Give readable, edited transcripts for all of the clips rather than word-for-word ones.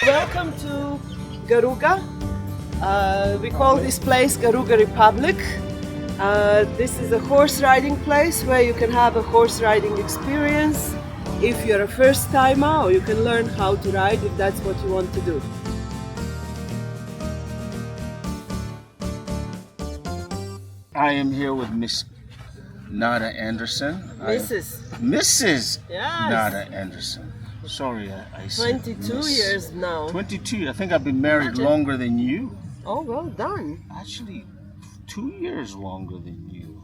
Welcome to Garuga. We call this place Garuga Republic. This is a horse riding place where you can have a horse riding experience if you're a first timer, or you can learn how to ride if that's what you want to do. I am here with Miss Nada Andersen. Mrs. Yes. Nada Andersen. Sorry, I said 22 Miss. years now. 22. I think I've been married longer than you. Oh, well done. Actually, 2 years longer than you.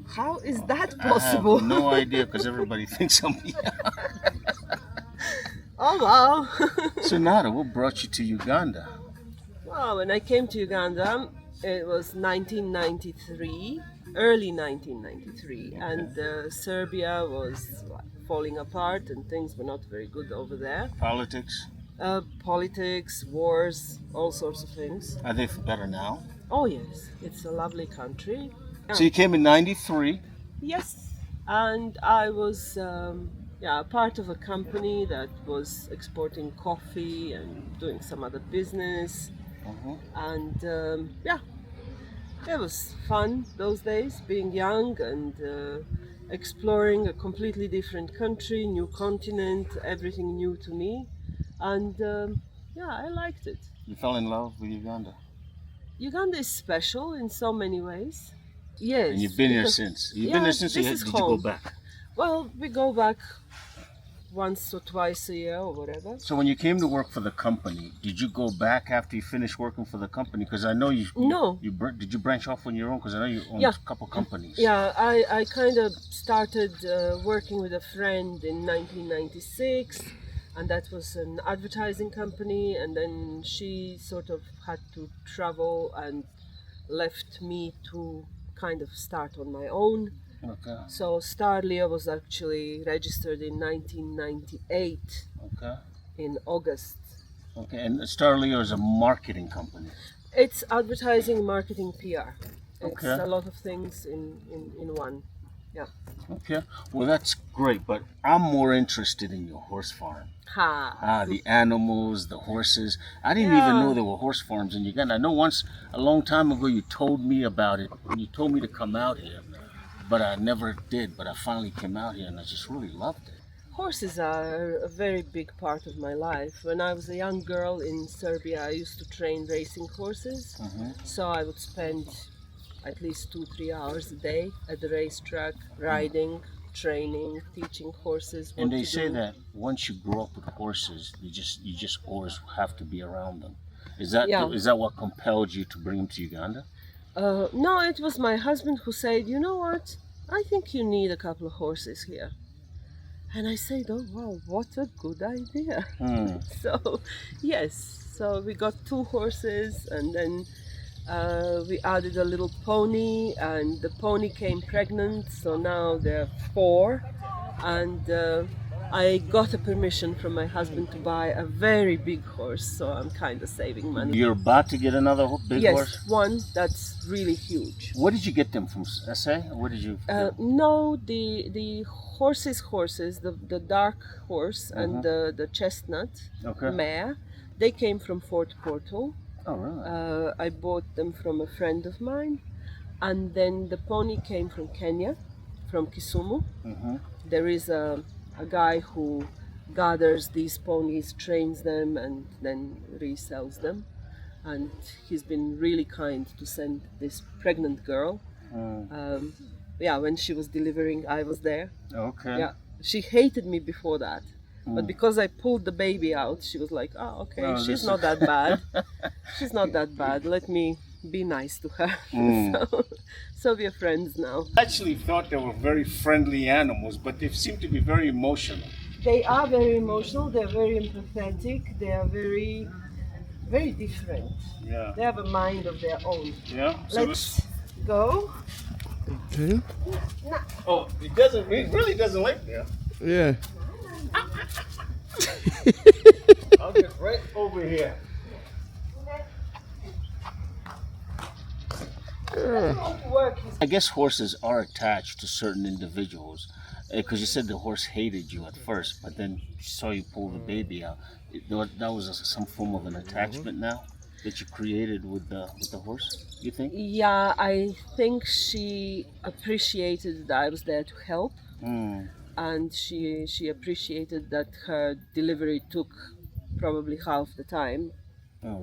How is that possible? I have no idea because everybody thinks I'm young. Oh, wow. So Nada, what brought you to Uganda? Well, when I came to Uganda, it was 1993, early 1993, and Serbia was falling apart and things were not very good over there. Politics? Politics, wars, all sorts of things. Are they better now? Oh yes, it's a lovely country. So you came in 93? Yes, and I was part of a company that was exporting coffee and doing some other business. And it was fun those days, being young and exploring a completely different country, new continent, everything new to me. And I liked it. You fell in love with Uganda? Uganda is special in so many ways. Yes. And you've been here since? You've been here since, or did you go back? Well, we go back once or twice a year or whatever. So when you came to work for the company, did you go back after you finished working for the company? Because I know did you branch off on your own? Because I know you owned a couple companies. Yeah, I kind of started working with a friend in 1996, and that was an advertising company, and then she sort of had to travel and left me to kind of start on my own. Okay. So Starlia was actually registered in 1998. Okay. In August. Okay, and Starlia is a marketing company. It's advertising, marketing, PR. It's Okay. a lot of things in one. Yeah. Okay. Well, that's great, but I'm more interested in your horse farm. The animals, the horses. I didn't even know there were horse farms in Uganda. I know once, a long time ago, you told me about it. You told me to come out here. But I never did, but I finally came out here and I just really loved it. Horses are a very big part of my life. When I was a young girl in Serbia, I used to train racing horses. So I would spend at least 2-3 hours a day at the racetrack, riding, training, teaching horses what And they to say do. that once you grow up with horses, you just always have to be around them. Is that what compelled you to bring them to Uganda? No, it was my husband who said, you know what, I think you need a couple of horses here. And I said, oh wow, what a good idea. So, yes, so we got 2 horses, and then we added a little pony, and the pony came pregnant, so now there are 4. And I got a permission from my husband to buy a very big horse, so I'm kind of saving money. You're about to get another big horse? Yes, one that's really huge. Where did you get them from? SA? Where did you? No, the horses, the dark horse and the chestnut mare, they came from Fort Portal. Oh, really? I bought them from a friend of mine, and then the pony came from Kenya, from Kisumu. There is a guy who gathers these ponies, trains them, and then resells them. And he's been really kind to send this pregnant girl. When she was delivering, I was there. Okay. Yeah, she hated me before that. But because I pulled the baby out, she was like, oh, okay, she's not that bad. She's not that bad. Let me be nice to her. So we're friends now. I actually thought they were very friendly animals, but they seem to be very emotional. They are very emotional. They're very empathetic. They are very, very different. Yeah. They have a mind of their own. Yeah. So Let's go. Okay. Oh, it really doesn't like that. Yeah. I'll get right over here. I guess horses are attached to certain individuals. Because you said the horse hated you at first, but then she saw you pull the baby out. That was some form of an attachment now that you created with the horse, you think? Yeah, I think she appreciated that I was there to help. And she appreciated that her delivery took probably half the time,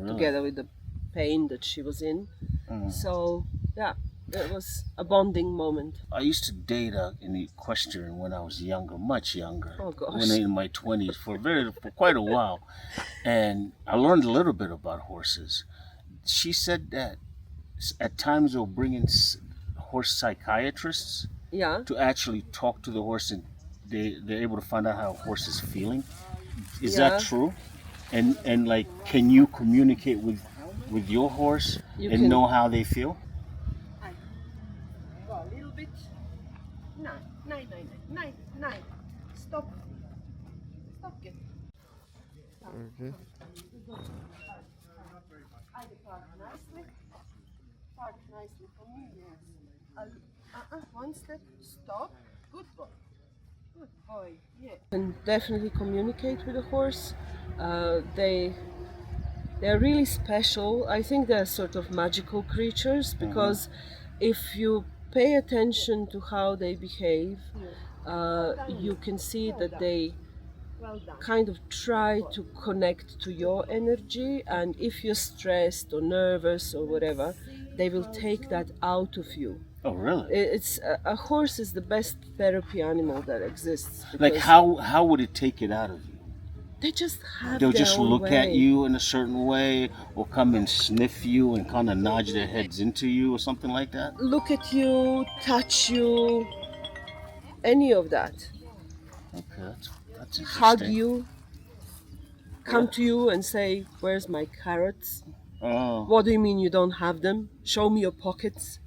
together with the pain that she was in. So yeah, it was a bonding moment. I used to date an equestrian when I was younger, much younger. Oh gosh. When in my 20s for quite a while, and I learned a little bit about horses. She said that at times they'll bring in horse psychiatrists. Yeah. To actually talk to the horse, and they're able to find out how a horse is feeling. Is that true? And like, can you communicate with your horse and know how they feel? Go a little bit. Nine. Stop. Get. Okay. Park nicely for me. Yes. One step. Stop. Good boy. Good boy. Yeah. And definitely communicate with the horse. They're really special. I think they're sort of magical creatures because if you pay attention to how they behave, you can see that they kind of try to connect to your energy, and if you're stressed or nervous or whatever, they will take that out of you. Oh, really? It's a horse is the best therapy animal that exists. Like, how would it take it out of you? They just have They'll their just own look way. at you in a certain way, or come and sniff you and kind of nudge their heads into you or something like that? Look at you, touch you, any of that. Okay, that's interesting. Hug you, come to you and say, "Where's my carrots? Oh. What do you mean you don't have them? Show me your pockets.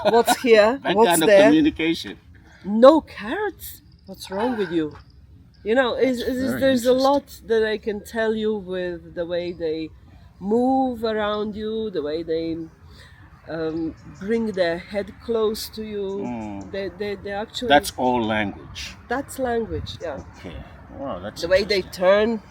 What's here? That What's kind of there? communication. No carrots? What's wrong with you?" You know, there's a lot that I can tell you with the way they move around you, the way they bring their head close to you. They actually... That's all language. That's language, yeah. Okay. Wow, that's the way they turn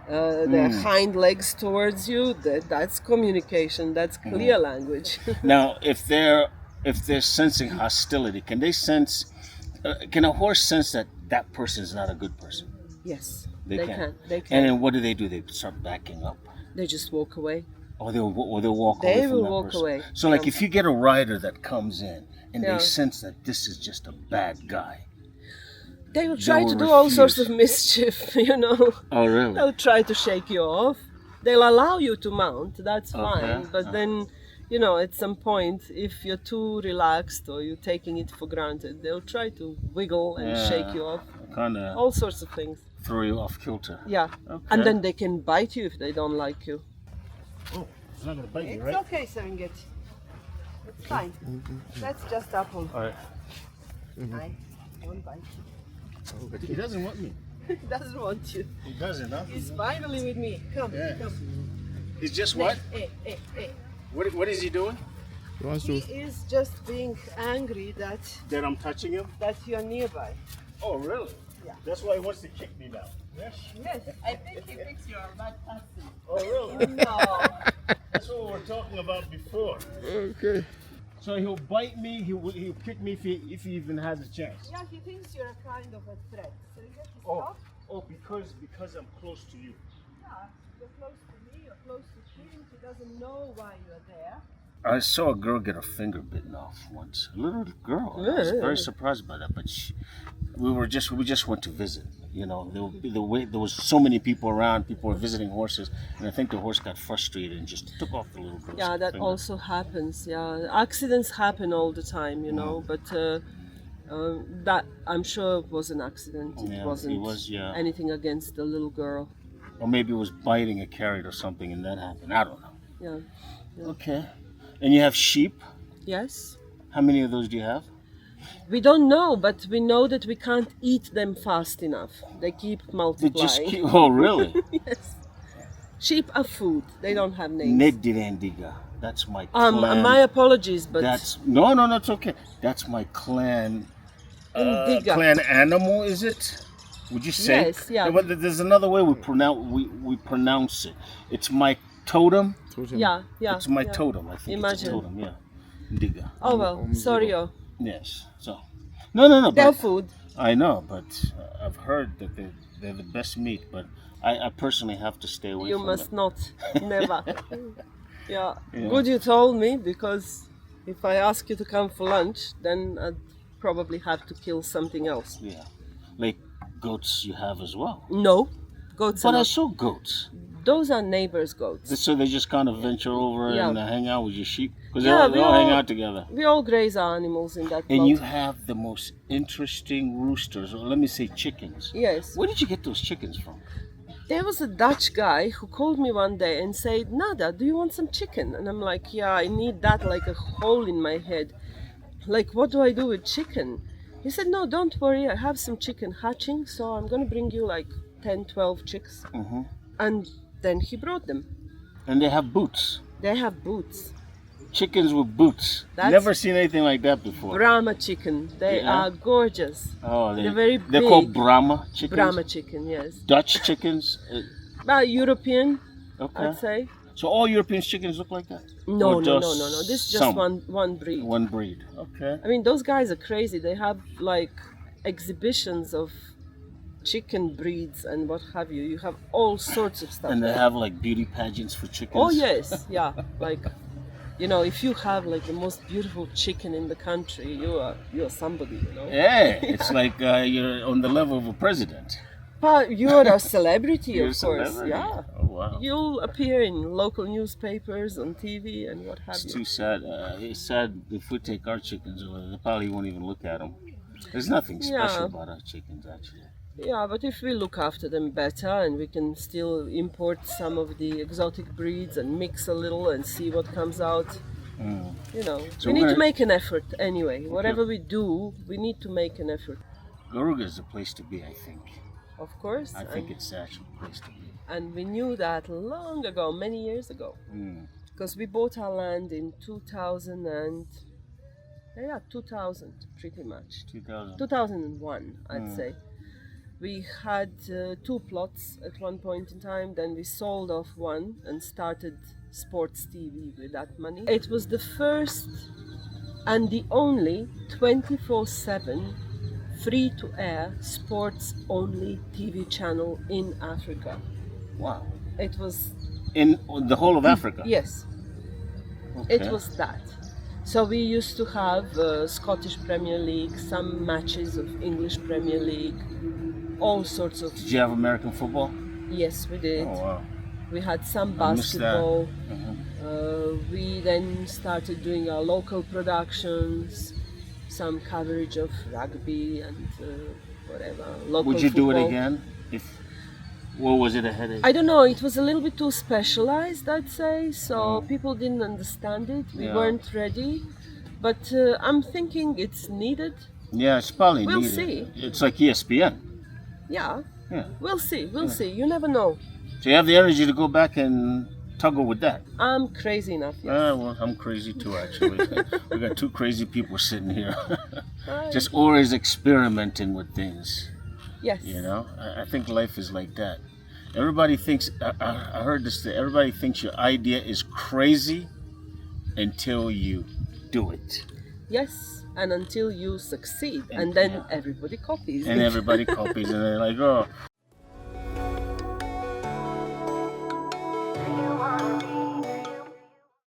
their hind legs towards you, that's communication. That's clear language. Now, if they're sensing hostility, can they sense? Can a horse sense that person is not a good person? Yes, They can. They can. And then what do? They start backing up. They just walk away. Or they'll walk away They from will that walk person. away. So, like, if you get a rider that comes in and Yeah. they sense that this is just a bad guy, They will try will to do all refuse. sorts of mischief, you know. Oh, really? They'll try to shake you off. They'll allow you to mount, that's Okay. fine. But then, you know, at some point, if you're too relaxed or you're taking it for granted, they'll try to wiggle and shake you off. Kind of All sorts of things. throw you off kilter. Yeah. Okay. And then they can bite you if they don't like you. Oh, it's not gonna bite you, It's right? okay, Serengeti. It's fine. That's just Apolo. All right. I won't bite you. He doesn't want me. He doesn't want you. He doesn't, huh? He's finally with me. Come, Yeah. come. He's just what? Hey. What is he doing? He wants He to. is just being angry that That I'm touching him? you're nearby. Oh, really? Yeah. That's why he wants to kick me now. Yes. I think he thinks you're a bad person. Oh, really? No. That's what we were talking about before. Okay. So he'll bite me. He'll kick me if he even has a chance. Yeah, he thinks you're a kind of a threat. So you get to Oh, stop. because I'm close to you. Yeah, you're close to me, you're close to him. He doesn't know why you're there. I saw a girl get her finger bitten off once. A little girl. I was very surprised by that. But we just went to visit. You know, there was so many people around. People were visiting horses, and I think the horse got frustrated and just took off the little girl's Yeah, that finger. also happens. Yeah, accidents happen all the time, you know. But that I'm sure it was an accident. Yeah, It wasn't it was, yeah. anything against the little girl. Or maybe it was biting a carrot or something, and that happened. I don't know. Yeah. Okay. And you have sheep. Yes. How many of those do you have? We don't know, but we know that we can't eat them fast enough. They keep They multiplying. just keep. Oh, really? Yes. Sheep are food. They don't have names. Nedirandiga. That's my clan. My apologies, but That's no, it's okay. That's my clan clan animal, is it? Would you say? Yes, yeah. But there's another way we pronounce it. It's my totem. Yeah. It's my yeah. totem. I think it's a totem. Yeah. Ndiga. Oh well, sorry. Yes. So. No. They're But food. I know, but I've heard that they're the best meat. But I personally have to stay away You from must it. not. Never. Yeah. Good you told me, because if I ask you to come for lunch, then I'd probably have to kill something else. Yeah. Like goats you have as well. No. Goats are But I not. saw goats. Those are neighbors' goats. So they just kind of venture over Yeah. and hang out with your sheep? Because Yeah, they all hang out together. We all graze our animals in that And plot. you have the most interesting roosters, or let me say chickens. Yes. Where did you get those chickens from? There was a Dutch guy who called me one day and said, Nada, do you want some chicken? And I'm like, yeah, I need that like a hole in my head. Like, what do I do with chicken? He said, no, don't worry, I have some chicken hatching, so I'm going to bring you like 10, 12 chicks. Mm-hmm. And then he brought them. And they have boots. They have boots. Chickens with boots. That's- Never seen anything like that before. Brahma chicken. They Yeah. are gorgeous. Oh, They're very they're big. called Brahma chickens? Brahma chicken, yes. Dutch chickens? European, Okay. I'd say. So all European chickens look like that? No, Or no. just This is just some? one breed. One breed. Okay. I mean, those guys are crazy. They have like exhibitions of chicken breeds and what have you. You have all sorts of stuff. And they there. have like beauty pageants for chickens? Oh yes, yeah. Like, you know, if you have like the most beautiful chicken in the country, you're somebody. You know. Yeah, it's like you're on the level of a president. But you're a celebrity, You're a of course. celebrity. Yeah. Oh, wow. You'll appear in local newspapers, on TV, and what have It's you. too sad. It's sad if we take our chickens away, they probably won't even look at them. There's nothing special Yeah. about our chickens, actually. Yeah, but if we look after them better and we can still import some of the exotic breeds and mix a little and see what comes out, you know, So we need we're- to make an effort anyway. Whatever we do, we need to make an effort. Garuga is the place to be, I think. Of course. I think it's the actual place to be. And we knew that long ago, many years ago. Because we bought our land in 2000 pretty much. 2001, I'd say. We had 2 plots at one point in time, then we sold off one and started sports TV with that money. It was the first and the only 24/7 free-to-air sports-only TV channel in Africa. Wow. It was, In the whole of Africa? yes, Okay. it was that. So we used to have Scottish Premier League, some matches of English Premier League, all sorts of. Did you have American football? Yes, we did. Oh, wow. We had some I missed that. basketball. Uh-huh. We then started doing our local productions, some coverage of rugby and whatever. Local Would you do it football. again? Or was it a headache? I don't know, it was a little bit too specialized, I'd say, so people didn't understand it. We Yeah. weren't ready. But I'm thinking it's needed. Yeah, it's probably We'll needed. see. It's like ESPN. Yeah, Yeah. we'll see, we'll see. You never know. So you have the energy to go back and toggle with that. I'm crazy enough, yes. Well, I'm crazy too, actually. We got 2 crazy people sitting here. Right. Just always experimenting with things. Yes. You know, I think life is like that. Everybody thinks, I heard this, that everybody thinks your idea is crazy until you do it. Yes, and until you succeed, and then everybody copies. And everybody copies, and they're like, oh,